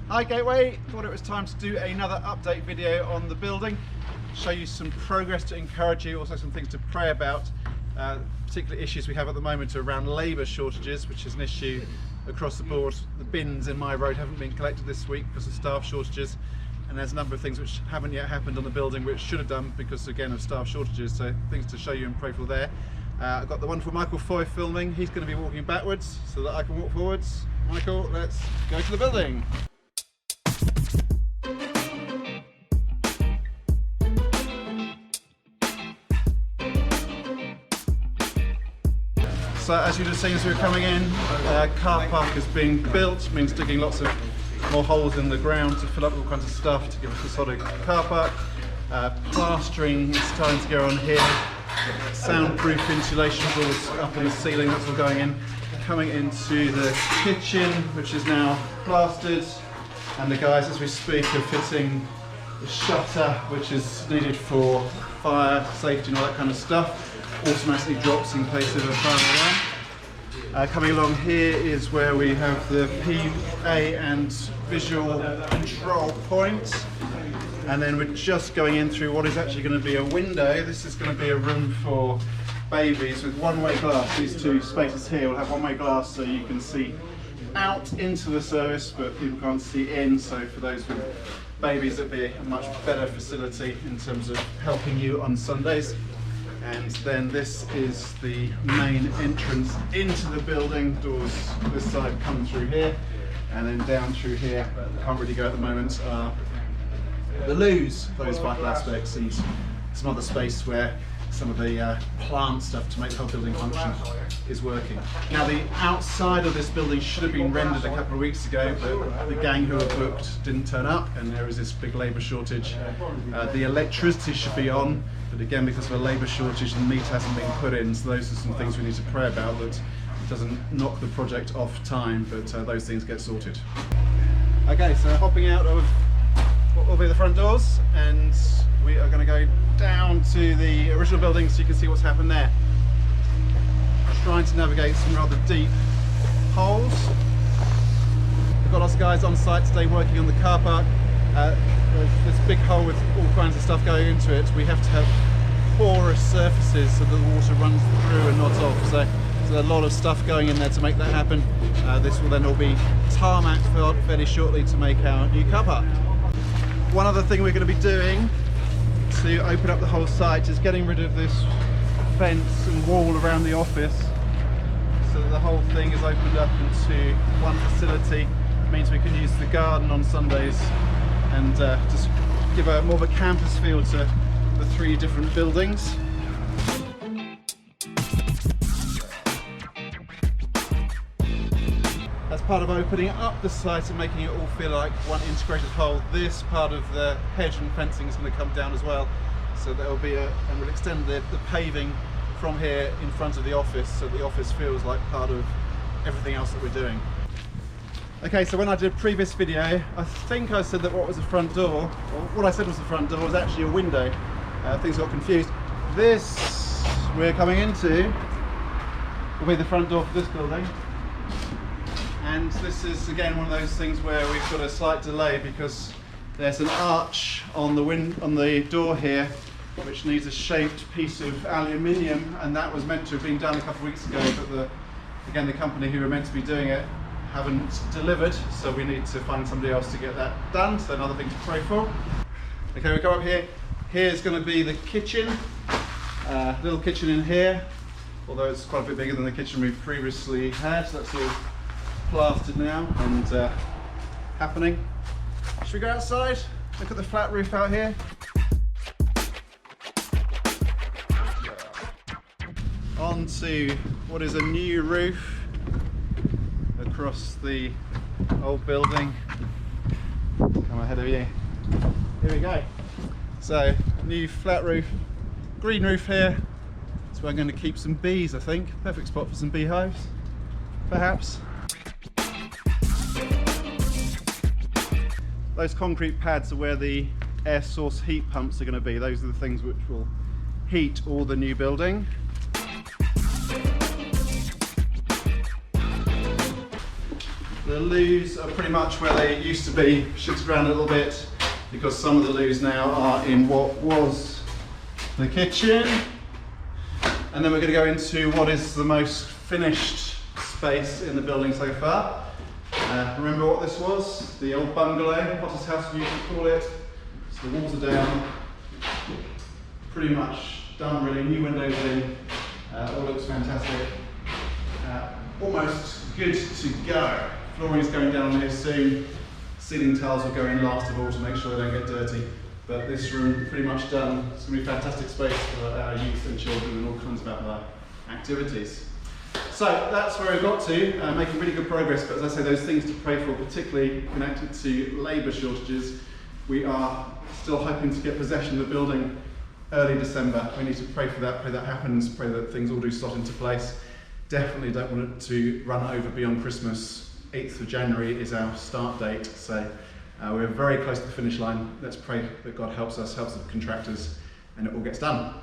Hi Gateway, thought it was time to do another update video on the building, show you some progress to encourage you, also some things to pray about. Particular issues we have at the moment are around labour shortages, which is an issue across the board. The bins in my road haven't been collected this week because of staff shortages, and there's a number of things which haven't yet happened on the building which should have done because again of staff shortages, so things to show you and pray for there. I've got the wonderful Michael Foy filming. He's going to be walking backwards so that I can walk forwards. Michael, let's go to the building. So as you've just seen as we were coming in, car park is being built, means digging lots of more holes in the ground to fill up all kinds of stuff to give us a solid car park. Plastering is starting to go on here, soundproof insulation boards up in the ceiling, that's all going in. Coming into the kitchen, which is now plastered, and the guys as we speak are fitting the shutter, which is needed for fire safety and all that kind of stuff. Automatically drops in case of a fire alarm. Coming along here is where we have the PA and visual control point, and then we're just going in through what is actually going to be a window. This is going to be a room for babies with one-way glass. These two spaces here will have one-way glass so you can see out into the service but people can't see in, so for those with babies it'll be a much better facility in terms of helping you on Sundays. And then this is the main entrance into the building. Doors this side come through here, and then down through here, can't really go at the moment, are the loos, those vital aspects, and some other space where some of the plant stuff to make the whole building function is working. Now the outside of this building should have been rendered a couple of weeks ago, but the gang who were booked didn't turn up, and there is this big labour shortage. The electricity should be on, but again because of a labour shortage the meter hasn't been put in, so those are some things we need to pray about, that it doesn't knock the project off time, but those things get sorted. Okay, so hopping out of what will be the front doors, and we are going to go down to the original building so you can see what's happened there. Trying to navigate some rather deep holes. We've got lots of guys on site today working on the car park. There's this big hole with all kinds of stuff going into it. We have to have porous surfaces so that the water runs through and nods off. So there's a lot of stuff going in there to make that happen. This will then all be tarmac fairly shortly to make our new car park. One other thing we're going to be doing to open up the whole site is getting rid of this fence and wall around the office so that the whole thing is opened up into one facility. It means we can use the garden on Sundays and just give more of a campus feel to the three different buildings. As part of opening up the site and making it all feel like one integrated whole, this part of the hedge and fencing is going to come down as well. So there will be and we'll extend the paving from here in front of the office so the office feels like part of everything else that we're doing. Okay, so when I did a previous video, I think I said that what was the front door, or what I said was the front door was actually a window. Things got confused. This we're coming into will be the front door for this building. And this is again one of those things where we've got a slight delay because there's an arch on the door here which needs a shaped piece of aluminium, and that was meant to have been done a couple of weeks ago, but again the company who were meant to be doing it haven't delivered, so we need to find somebody else to get that done, so another thing to pray for. Okay, we go up here. Here's going to be the kitchen, little kitchen in here, although it's quite a bit bigger than the kitchen we've previously had, so that's all plastered now and happening. Should we go outside? Look at the flat roof out here. On to what is a new roof across the old building. Come ahead of you. Here we go. So, new flat roof, green roof here. So I'm going to keep some bees, I think. Perfect spot for some beehives, perhaps. Those concrete pads are where the air source heat pumps are going to be. Those are the things which will heat all the new building. The loos are pretty much where they used to be, shifted around a little bit because some of the loos now are in what was the kitchen. And then we're going to go into what is the most finished space in the building so far. Remember what this was? The old bungalow, Potter's house we used to call it. So the walls are down, pretty much done really, new windows in, all looks fantastic. Almost good to go. Flooring is going down here soon. Ceiling tiles will go in last of all to make sure they don't get dirty. But this room pretty much done. It's going to be a fantastic space for our youth and children and all kinds of outdoor activities. So that's where we've got to, making really good progress, but as I say, those things to pray for, particularly connected to labour shortages. We are still hoping to get possession of the building early December. We need to pray for that, pray that happens, pray that things all do slot into place. Definitely don't want it to run over beyond Christmas. 8th of January is our start date, so we're very close to the finish line. Let's pray that God helps us, helps the contractors, and it all gets done.